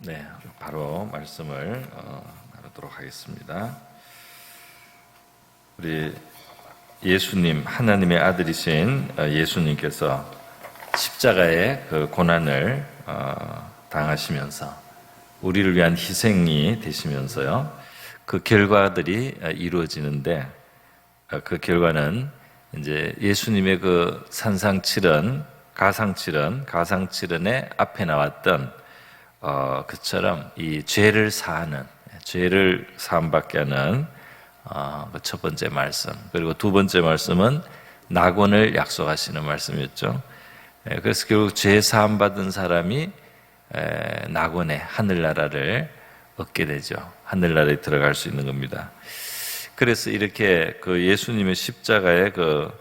네, 바로 말씀을 나누도록 하겠습니다. 우리 예수님, 하나님의 아들이신 예수님께서 십자가의 그 고난을 당하시면서 우리를 위한 희생이 되시면서요, 그 결과들이 이루어지는데, 그 결과는 이제 예수님의 그 산상칠언, 가상칠언의 앞에 나왔던 그처럼 이 죄를 사함받게 하는 그 첫 번째 말씀, 그리고 두 번째 말씀은 낙원을 약속하시는 말씀이었죠. 그래서 결국 죄 사함받은 사람이 낙원의 하늘나라를 얻게 되죠. 하늘나라에 들어갈 수 있는 겁니다. 그래서 이렇게 그 예수님의 십자가의 그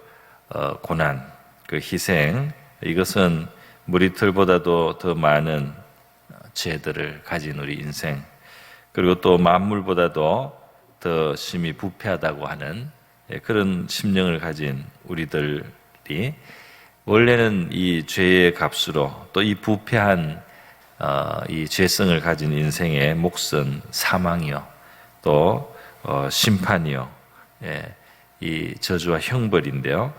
고난, 그 희생, 이것은 무리틀보다도 더 많은 죄들을 가진 우리 인생, 그리고 또 만물보다도 더 심히 부패하다고 하는 그런 심령을 가진 우리들이 원래는 이 죄의 값으로 또 이 부패한 이 죄성을 가진 인생의 몫은 사망이요, 또 심판이요, 이 저주와 형벌인데요.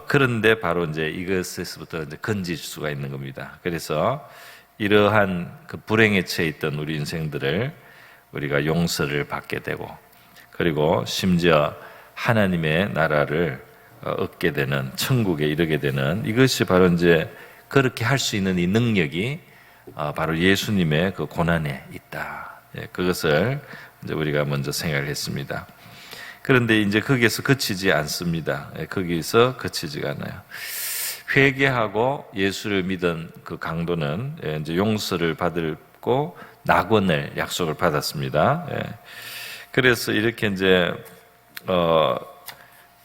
그런데 바로 이제 이것에서부터 이제 건질 수가 있는 겁니다. 그래서 이러한 그 불행에 처해 있던 우리 인생들을 우리가 용서를 받게 되고, 그리고 심지어 하나님의 나라를 얻게 되는, 천국에 이르게 되는, 이것이 바로 이제 그렇게 할 수 있는 이 능력이 바로 예수님의 그 고난에 있다. 그것을 이제 우리가 먼저 생각을 했습니다. 그런데 이제 거기에서 그치지 않습니다. 거기서 그치지가 않아요. 회개하고 예수를 믿은 그 강도는 이제 용서를 받고 낙원을 약속을 받았습니다. 그래서 이렇게 이제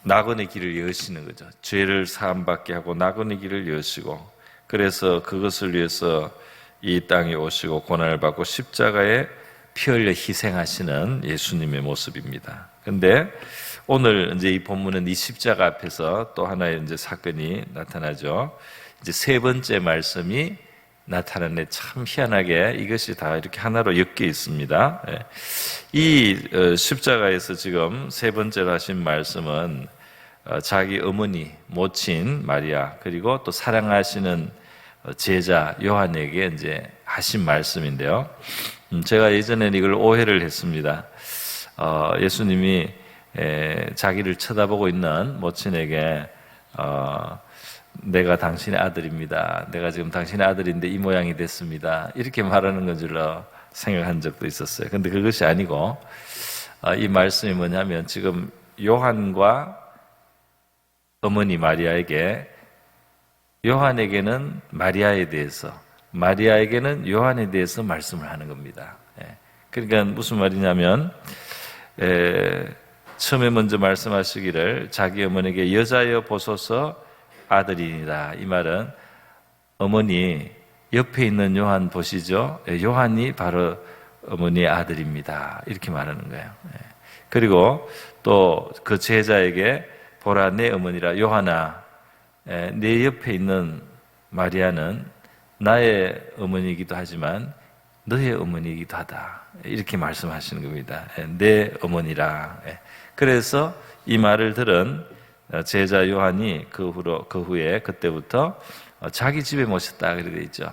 낙원의 길을 여시는 거죠. 죄를 사함받게 하고 낙원의 길을 여시고, 그래서 그것을 위해서 이 땅에 오시고 고난을 받고 십자가에 피 흘려 희생하시는 예수님의 모습입니다. 근데 오늘 이제 이 본문은 이 십자가 앞에서 또 하나의 이제 사건이 나타나죠. 이제 세 번째 말씀이 나타나는데 참 희한하게 이것이 다 이렇게 하나로 엮여 있습니다. 이 십자가에서 지금 세 번째로 하신 말씀은 자기 어머니, 모친 마리아, 그리고 또 사랑하시는 제자 요한에게 이제 하신 말씀인데요. 제가 예전에는 이걸 오해를 했습니다. 예수님이 자기를 쳐다보고 있는 모친에게 내가 당신의 아들입니다. 내가 지금 당신의 아들인데 이 모양이 됐습니다. 이렇게 말하는 건 줄로 생각한 적도 있었어요. 근데 그것이 아니고 이 말씀이 뭐냐면 지금 요한과 어머니 마리아에게, 요한에게는 마리아에 대해서, 마리아에게는 요한에 대해서 말씀을 하는 겁니다. 그러니까 무슨 말이냐면 처음에 먼저 말씀하시기를 자기 어머니에게 여자여 보소서 아들이니라. 이 말은 어머니 옆에 있는 요한 보시죠. 요한이 바로 어머니의 아들입니다. 이렇게 말하는 거예요. 그리고 또 그 제자에게 보라 내 어머니라. 요한아, 내 옆에 있는 마리아는 나의 어머니이기도 하지만 너의 어머니이기도 하다. 이렇게 말씀하시는 겁니다. 내 어머니라. 그래서 이 말을 들은 제자 요한이 그때부터 자기 집에 모셨다 그렇게 되어 있죠.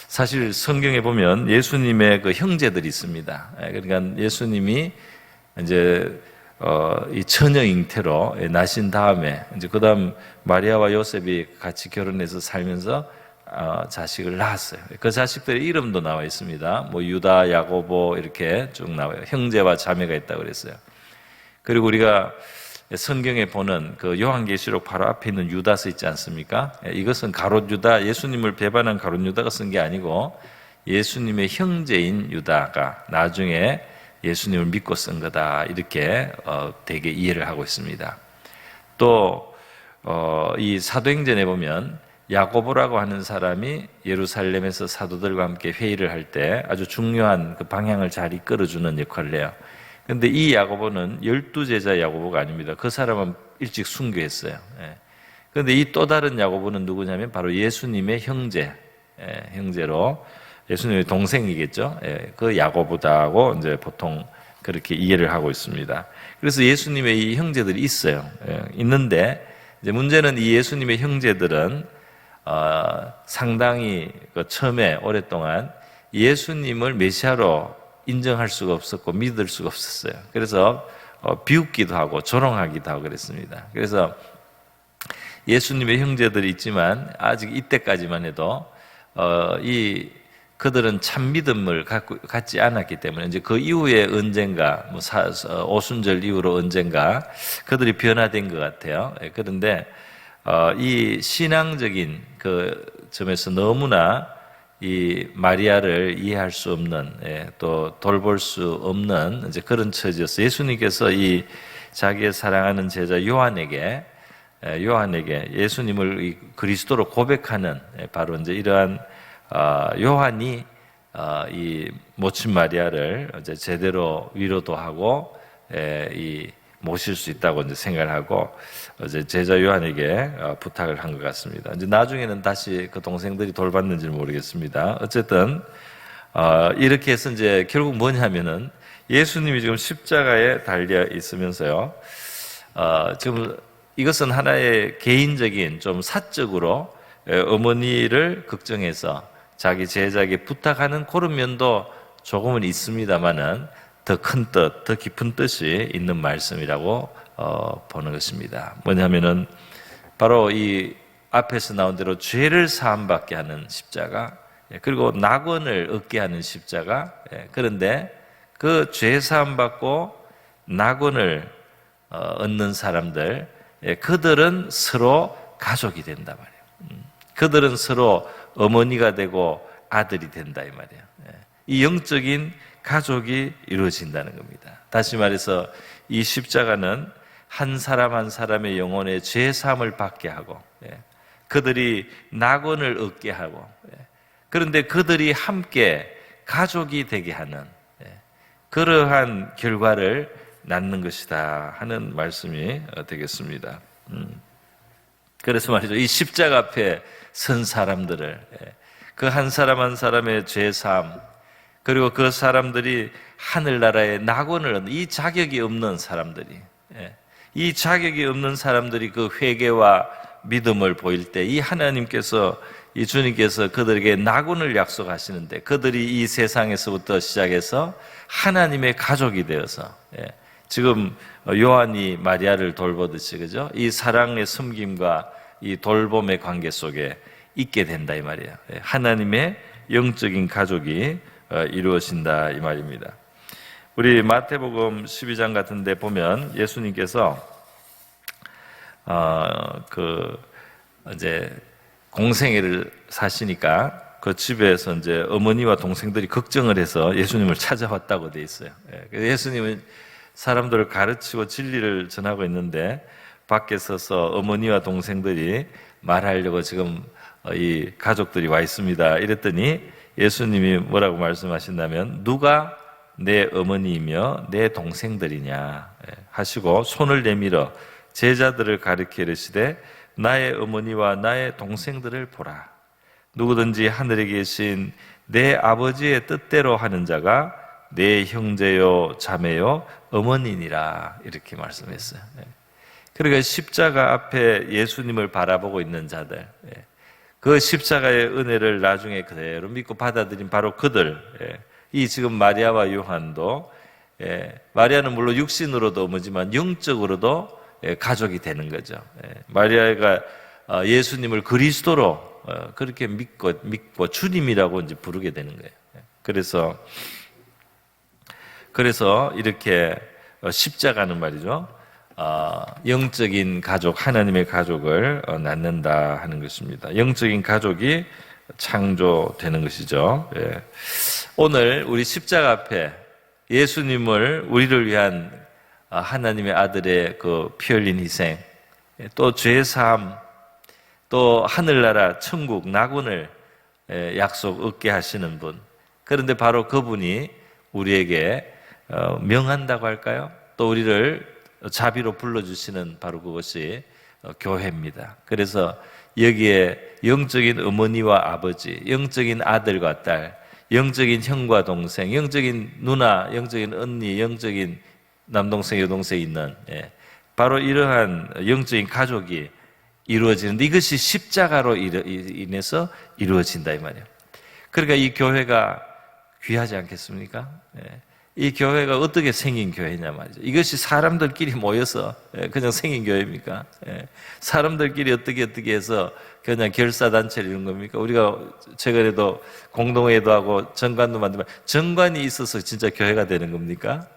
사실 성경에 보면 예수님의 그 형제들이 있습니다. 그러니까 예수님이 이제 이 처녀 잉태로 나신 다음에 이제 그다음 마리아와 요셉이 같이 결혼해서 살면서 자식을 낳았어요. 그 자식들의 이름도 나와 있습니다. 뭐 유다, 야고보 이렇게 쭉 나와요. 형제와 자매가 있다고 그랬어요. 그리고 우리가 성경에 보는 그 요한계시록 바로 앞에 있는 유다서 있지 않습니까? 이것은 가롯 유다, 예수님을 배반한 가롯 유다가 쓴 게 아니고 예수님의 형제인 유다가 나중에 예수님을 믿고 쓴 거다. 이렇게 되게 이해를 하고 있습니다. 또 이 사도행전에 보면 야고보라고 하는 사람이 예루살렘에서 사도들과 함께 회의를 할 때 아주 중요한 그 방향을 잘 이끌어주는 역할을 해요. 그런데 이 야고보는 12제자 야고보가 아닙니다. 그 사람은 일찍 순교했어요. 그런데 이 또 다른 야고보는 누구냐면 바로 예수님의 형제로 예수님의 동생이겠죠. 그 야고보다고 이제 보통 그렇게 이해를 하고 있습니다. 그래서 예수님의 이 형제들이 있어요. 있는데 이제 문제는 이 예수님의 형제들은 상당히 처음에 오랫동안 예수님을 메시아로 인정할 수가 없었고 믿을 수가 없었어요. 그래서 비웃기도 하고 조롱하기도 하고 그랬습니다. 그래서 예수님의 형제들이 있지만 아직 이때까지만 해도 그들은 참 믿음을 갖지 않았기 때문에 이제 그 이후에 언젠가 오순절 이후로 언젠가 그들이 변화된 것 같아요. 그런데 이 신앙적인 그 점에서 너무나 이 마리아를 이해할 수 없는 또 돌볼 수 없는 이제 그런 처지였어요. 예수님께서 이 자기의 사랑하는 제자 요한에게 예수님을 그리스도로 고백하는 바로 이제 이러한 요한이 이 모친 마리아를 이제 제대로 위로도 하고 모실 수 있다고 이제 생각을 하고 이제 제자 요한에게 부탁을 한 것 같습니다. 이제 나중에는 다시 그 동생들이 돌봤는지는 모르겠습니다. 어쨌든 이렇게 해서 이제 결국 뭐냐면은 예수님이 지금 십자가에 달려 있으면서요. 지금 이것은 하나의 개인적인 좀 사적으로 어머니를 걱정해서 자기 제자에게 부탁하는 그런 면도 조금은 있습니다만은 더 큰 뜻, 더 깊은 뜻이 있는 말씀이라고 보는 것입니다. 뭐냐면은 바로 이 앞에서 나온 대로 죄를 사함받게 하는 십자가, 그리고 낙원을 얻게 하는 십자가. 그런데 그 죄 사함받고 낙원을 얻는 사람들, 그들은 서로 가족이 된단 말이에요. 그들은 서로 어머니가 되고 아들이 된다 이 말이에요. 이 영적인 가족이 이루어진다는 겁니다. 다시 말해서 이 십자가는 한 사람 한 사람의 영혼에 죄 사함을 받게 하고 그들이 낙원을 얻게 하고 그런데 그들이 함께 가족이 되게 하는 그러한 결과를 낳는 것이다 하는 말씀이 되겠습니다. 그래서 말이죠. 이 십자가 앞에 선 사람들을 그 한 사람 한 사람의 죄 사함 그리고 그 사람들이 하늘나라의 낙원을 얻는 이 자격이 없는 사람들이 이 자격이 없는 사람들이 그 회개와 믿음을 보일 때 이 하나님께서 이 주님께서 그들에게 낙원을 약속하시는데 그들이 이 세상에서부터 시작해서 하나님의 가족이 되어서 지금 요한이 마리아를 돌보듯이 그죠? 이 사랑의 섬김과 이 돌봄의 관계 속에 있게 된다 이 말이에요. 하나님의 영적인 가족이 이루어진다 이 말입니다. 우리 마태복음 12장 같은 데 보면 예수님께서 이제 공생애를 사시니까 그 집에서 이제 어머니와 동생들이 걱정을 해서 예수님을 찾아왔다고 돼 있어요. 그래서 예수님은 사람들을 가르치고 진리를 전하고 있는데 밖에 서서 어머니와 동생들이 말하려고 지금 이 가족들이 와 있습니다. 이랬더니 예수님이 뭐라고 말씀하신다면 누가 내 어머니이며 내 동생들이냐 하시고 손을 내밀어 제자들을 가리켜 이르시되 나의 어머니와 나의 동생들을 보라. 누구든지 하늘에 계신 내 아버지의 뜻대로 하는 자가 내 형제요 자매요 어머니니라 이렇게 말씀했어요. 그러니까 십자가 앞에 예수님을 바라보고 있는 자들, 그 십자가의 은혜를 나중에 그대로 믿고 받아들인 바로 그들, 이 지금 마리아와 요한도 마리아는 물론 육신으로도 어머지만 영적으로도 가족이 되는 거죠. 마리아가 예수님을 그리스도로 그렇게 믿고 주님이라고 이제 부르게 되는 거예요. 그래서 이렇게 십자가는 말이죠. 영적인 가족, 하나님의 가족을 낳는다 하는 것입니다. 영적인 가족이 창조되는 것이죠. 오늘 우리 십자가 앞에 예수님을 우리를 위한 하나님의 아들의 그 피 흘린 희생, 또 죄사함, 또 하늘나라, 천국, 낙원을 약속 얻게 하시는 분. 그런데 바로 그분이 우리에게 명한다고 할까요? 또 우리를 자비로 불러주시는 바로 그것이 교회입니다. 그래서 여기에 영적인 어머니와 아버지, 영적인 아들과 딸, 영적인 형과 동생, 영적인 누나, 영적인 언니, 영적인 남동생, 여동생이 있는 바로 이러한 영적인 가족이 이루어지는데 이것이 십자가로 인해서 이루어진다 이 말이에요. 그러니까 이 교회가 귀하지 않겠습니까? 이 교회가 어떻게 생긴 교회냐 말이죠. 이것이 사람들끼리 모여서 그냥 생긴 교회입니까? 사람들끼리 어떻게 해서 그냥 결사단체를 이룬 겁니까? 우리가 최근에도 공동회도 하고 정관도 만들면 정관이 있어서 진짜 교회가 되는 겁니까?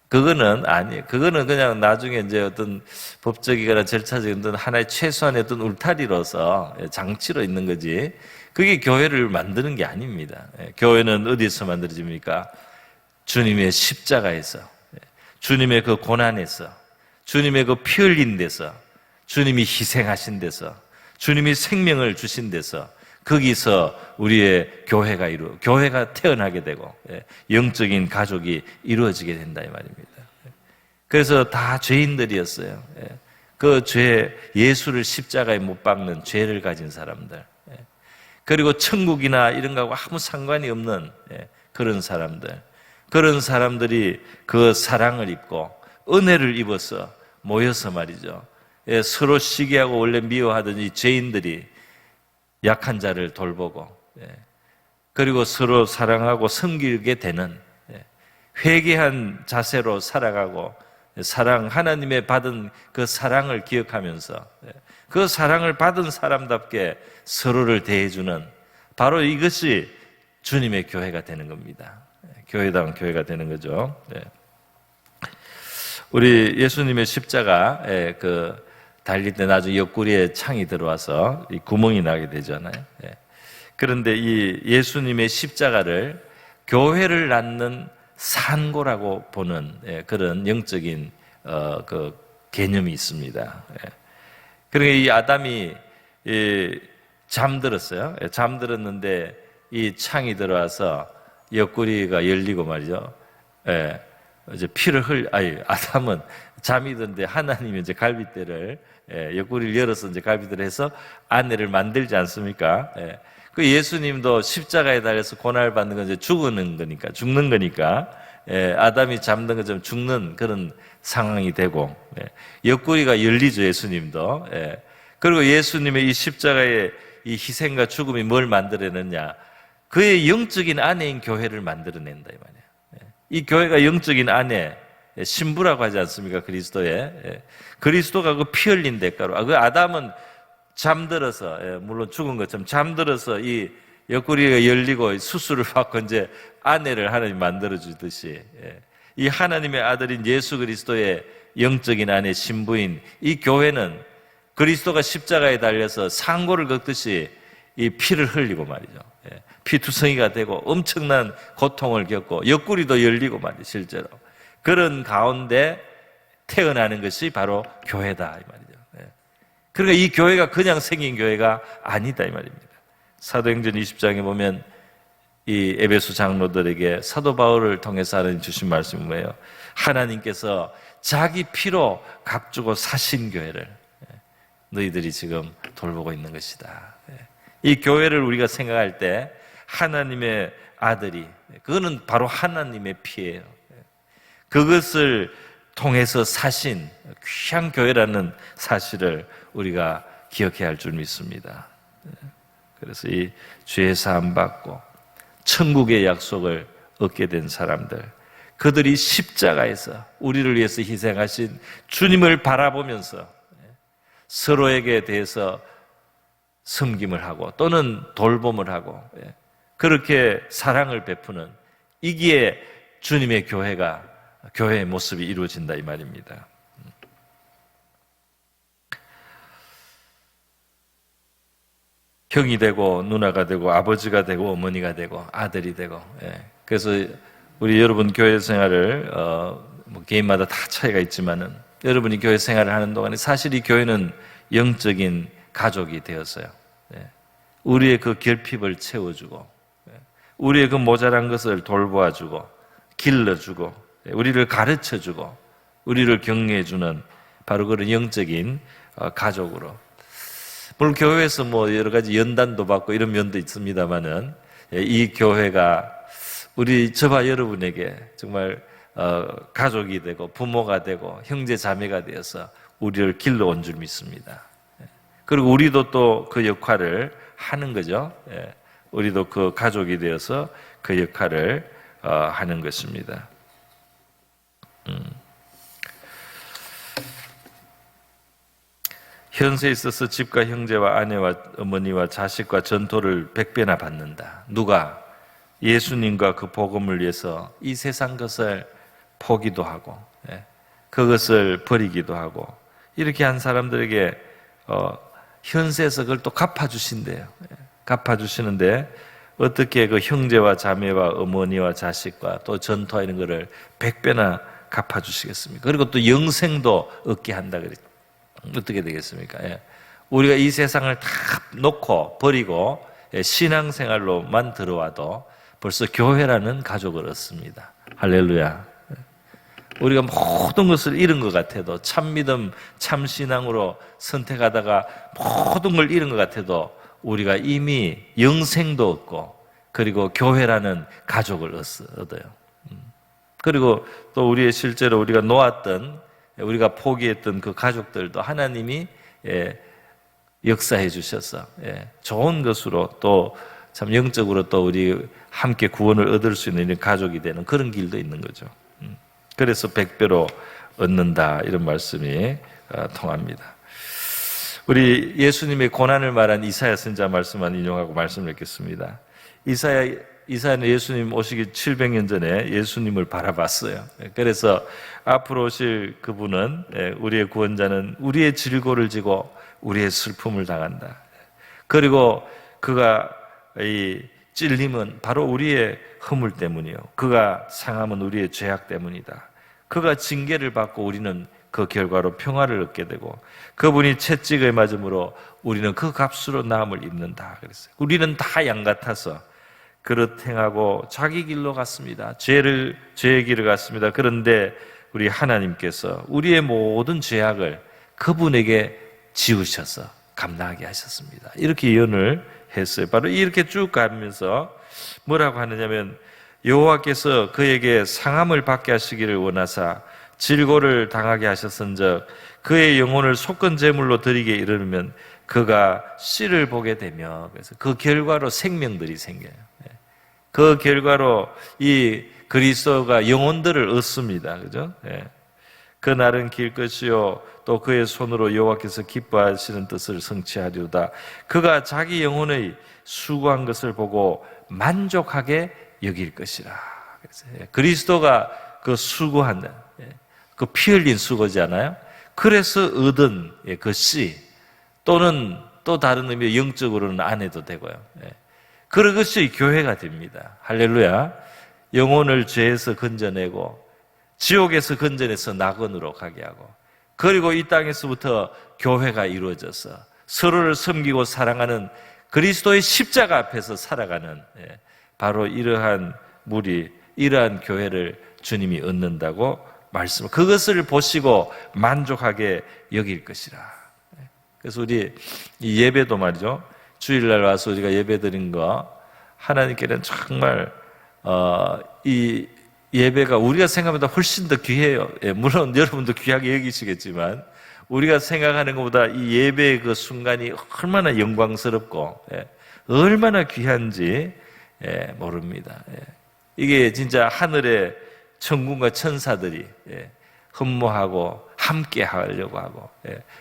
그거는 아니에요. 그거는 그냥 나중에 이제 어떤 법적이거나 절차적인 어떤 하나의 최소한의 어떤 울타리로서 장치로 있는 거지. 그게 교회를 만드는 게 아닙니다. 교회는 어디서 만들어집니까? 주님의 십자가에서, 주님의 그 고난에서, 주님의 그 피 흘린 데서, 주님이 희생하신 데서, 주님이 생명을 주신 데서, 거기서 우리의 교회가 태어나게 되고 영적인 가족이 이루어지게 된다 이 말입니다. 그래서 다 죄인들이었어요. 그 죄, 예수를 십자가에 못 박는 죄를 가진 사람들, 그리고 천국이나 이런 거하고 아무 상관이 없는 그런 사람들이 그 사랑을 입고 은혜를 입어서 모여서 말이죠. 서로 시기하고 원래 미워하던 이 죄인들이 약한 자를 돌보고 그리고 서로 사랑하고 섬기게 되는 회개한 자세로 살아가고 하나님의 받은 그 사랑을 기억하면서 그 사랑을 받은 사람답게 서로를 대해주는 바로 이것이 주님의 교회가 되는 겁니다. 교회다운 교회가 되는 거죠. 우리 예수님의 십자가 달릴 때 나중에 옆구리에 창이 들어와서 이 구멍이 나게 되잖아요. 그런데 이 예수님의 십자가를 교회를 낳는 산고라고 보는 그런 영적인 그 개념이 있습니다. 그러니까 이 아담이 잠들었어요. 잠들었는데 이 창이 들어와서 옆구리가 열리고 말이죠. 이제 아담은 잠이 드는데 하나님이 이제 갈빗대를 옆구리를 열어서 이제 갈빗대를 해서 아내를 만들지 않습니까? 그 예수님도 십자가에 달려서 고난을 받는 건 이제 죽는 거니까 아담이 잠든 것처럼 죽는 그런 상황이 되고 옆구리가 열리죠. 예수님도. 그리고 예수님의 이 십자가의 이 희생과 죽음이 뭘 만들어냈냐? 그의 영적인 아내인 교회를 만들어낸다 이 말이에요. 이 교회가 영적인 아내, 신부라고 하지 않습니까? 그리스도가 그 피 흘린 대가로. 그 아담은 잠들어서, 물론 죽은 것처럼 잠들어서 이 옆구리가 열리고 수술을 받고 이제 아내를 하나님 만들어주듯이 이 하나님의 아들인 예수 그리스도의 영적인 아내, 신부인 이 교회는 그리스도가 십자가에 달려서 상고를 걷듯이 이 피를 흘리고 말이죠. 피투성이가 되고 엄청난 고통을 겪고 옆구리도 열리고 말이죠. 실제로. 그런 가운데 태어나는 것이 바로 교회다 이 말이죠. 그러니까 이 교회가 그냥 생긴 교회가 아니다 이 말입니다. 사도행전 20장에 보면 이 에베소 장로들에게 사도 바울을 통해서 하나님 주신 말씀이 뭐예요? 하나님께서 자기 피로 값주고 사신 교회를 너희들이 지금 돌보고 있는 것이다. 이 교회를 우리가 생각할 때 하나님의 아들이, 그거는 바로 하나님의 피예요. 그것을 통해서 사신 귀한 교회라는 사실을 우리가 기억해야 할 줄 믿습니다. 그래서 이 죄 사함 받고 천국의 약속을 얻게 된 사람들, 그들이 십자가에서 우리를 위해서 희생하신 주님을 바라보면서 서로에게 대해서 섬김을 하고 또는 돌봄을 하고 그렇게 사랑을 베푸는 이기에 주님의 교회의 모습이 이루어진다 이 말입니다. 형이 되고 누나가 되고 아버지가 되고 어머니가 되고 아들이 되고 그래서 우리 여러분 교회 생활을 개인마다 다 차이가 있지만은 여러분이 교회 생활을 하는 동안에 사실 이 교회는 영적인 가족이 되었어요. 우리의 그 결핍을 채워주고 우리의 그 모자란 것을 돌보아주고 길러주고 우리를 가르쳐주고 우리를 격려해주는 바로 그런 영적인 가족으로, 물론 교회에서 여러 가지 연단도 받고 이런 면도 있습니다만은 이 교회가 우리 저와 여러분에게 정말 가족이 되고 부모가 되고 형제 자매가 되어서 우리를 길러온 줄 믿습니다. 그리고 우리도 또 그 역할을 하는 거죠. 우리도 그 가족이 되어서 그 역할을 하는 것입니다. 현세에 있어서 집과 형제와 아내와 어머니와 자식과 전토를 100배나 받는다. 누가? 예수님과 그 복음을 위해서 이 세상 것을 포기도 하고 그것을 버리기도 하고 이렇게 한 사람들에게 현세에서 그걸 또 갚아주신대요. 갚아주시는데 어떻게 그 형제와 자매와 어머니와 자식과 또 전토와 이런 거를 100배나 갚아주시겠습니까? 그리고 또 영생도 얻게 한다 그랬죠. 어떻게 되겠습니까? 우리가 이 세상을 다 놓고 버리고 신앙생활로만 들어와도 벌써 교회라는 가족을 얻습니다. 할렐루야. 우리가 모든 것을 잃은 것 같아도 참 믿음, 참 신앙으로 선택하다가 모든 걸 잃은 것 같아도 우리가 이미 영생도 얻고 그리고 교회라는 가족을 얻어요. 그리고 또 우리의 실제로 우리가 놓았던 우리가 포기했던 그 가족들도 하나님이 역사해 주셔서 좋은 것으로 또 참 영적으로 또 우리 함께 구원을 얻을 수 있는 가족이 되는 그런 길도 있는 거죠. 그래서 100배로 얻는다 이런 말씀이 통합니다. 우리 예수님의 고난을 말한 이사야 선지자 말씀만 인용하고 말씀을 읽겠습니다. 이사야는 예수님 오시기 700년 전에 예수님을 바라봤어요. 그래서 앞으로 오실 그분은 우리의 구원자는 우리의 질고를 지고 우리의 슬픔을 당한다. 그리고 그가 이 찔림은 바로 우리의 허물 때문이요. 그가 상함은 우리의 죄악 때문이다. 그가 징계를 받고 우리는 그 결과로 평화를 얻게 되고 그분이 채찍을 맞음으로 우리는 그 값으로 나음을 입는다 그랬어요. 우리는 다 양 같아서 그릇 행하고 자기 길로 갔습니다. 죄의 길을 갔습니다. 그런데 우리 하나님께서 우리의 모든 죄악을 그분에게 지우셔서 감당하게 하셨습니다. 이렇게 예언을 했어요. 바로 이렇게 쭉 가면서 뭐라고 하느냐면 여호와께서 그에게 상함을 받게 하시기를 원하사 질고를 당하게 하셨은즉 그의 영혼을 속건 제물로 드리게 이르면 그가 씨를 보게 되며 그래서 그 결과로 생명들이 생겨요. 그 결과로 이 그리스도가 영혼들을 얻습니다. 그죠? 그날은 길 것이요 또 그의 손으로 여호와께서 기뻐하시는 뜻을 성취하리로다. 그가 자기 영혼의 수고한 것을 보고 만족하게 여길 것이라. 그래서 그리스도가 그 수고하는 그 피 흘린 수고잖아요. 그래서 얻은 그 씨 또는 또 다른 의미로 영적으로는 안 해도 되고요. 그것이 교회가 됩니다. 할렐루야. 영혼을 죄에서 건져내고 지옥에서 건져내서 낙원으로 가게 하고 그리고 이 땅에서부터 교회가 이루어져서 서로를 섬기고 사랑하는 그리스도의 십자가 앞에서 살아가는 바로 이러한 이러한 교회를 주님이 얻는다고 말씀. 그것을 보시고 만족하게 여길 것이라. 그래서 우리 이 예배도 말이죠. 주일날 와서 우리가 예배드린 거 하나님께는 정말 이 예배가 우리가 생각보다 훨씬 더 귀해요. 물론 여러분도 귀하게 여기시겠지만 우리가 생각하는 것보다 이 예배의 그 순간이 얼마나 영광스럽고 얼마나 귀한지 모릅니다. 이게 진짜 하늘의 천군과 천사들이 흠모하고 함께 하려고 하고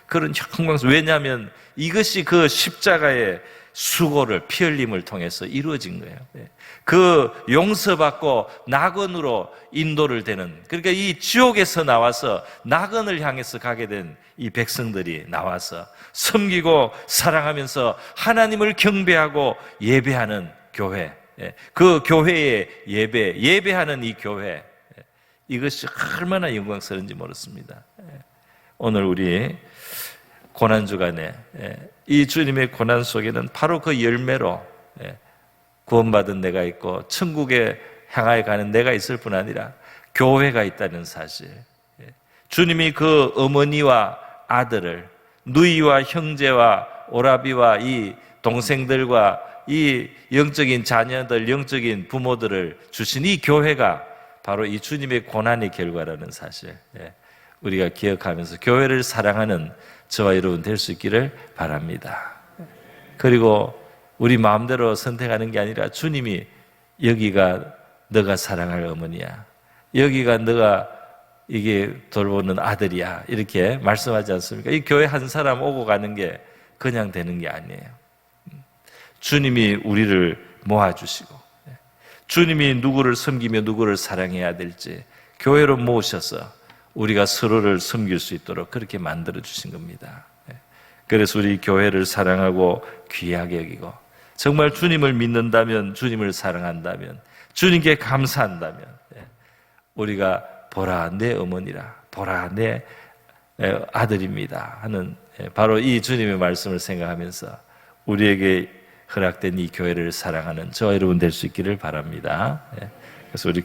그런 영광스러운. 왜냐하면 이것이 그 십자가의 수고를 피 흘림을 통해서 이루어진 거예요. 그 용서받고 낙원으로 인도를 되는, 그러니까 이 지옥에서 나와서 낙원을 향해서 가게 된 이 백성들이 나와서 섬기고 사랑하면서 하나님을 경배하고 예배하는 교회, 그 교회의 예배하는 이 교회, 이것이 얼마나 영광스러운지 모르겠습니다. 오늘 우리 고난주간에 이 주님의 고난 속에는 바로 그 열매로 구원받은 내가 있고 천국에 향하여 가는 내가 있을 뿐 아니라 교회가 있다는 사실, 주님이 그 어머니와 아들을, 누이와 형제와 오라비와 이 동생들과 이 영적인 자녀들, 영적인 부모들을 주신 이 교회가 바로 이 주님의 고난의 결과라는 사실, 우리가 기억하면서 교회를 사랑하는 저와 여러분 될 수 있기를 바랍니다. 그리고 우리 마음대로 선택하는 게 아니라 주님이 여기가 너가 사랑할 어머니야, 여기가 너가 이게 돌보는 아들이야, 이렇게 말씀하지 않습니까? 이 교회 한 사람 오고 가는 게 그냥 되는 게 아니에요. 주님이 우리를 모아주시고, 주님이 누구를 섬기며 누구를 사랑해야 될지 교회로 모으셔서 우리가 서로를 섬길 수 있도록 그렇게 만들어 주신 겁니다. 그래서 우리 교회를 사랑하고 귀하게 여기고, 정말 주님을 믿는다면, 주님을 사랑한다면, 주님께 감사한다면, 우리가 보라 내 어머니라, 보라 내 아들입니다 하는 바로 이 주님의 말씀을 생각하면서 우리에게 허락된 이 교회를 사랑하는 저와 여러분 될 수 있기를 바랍니다. 그래서 우리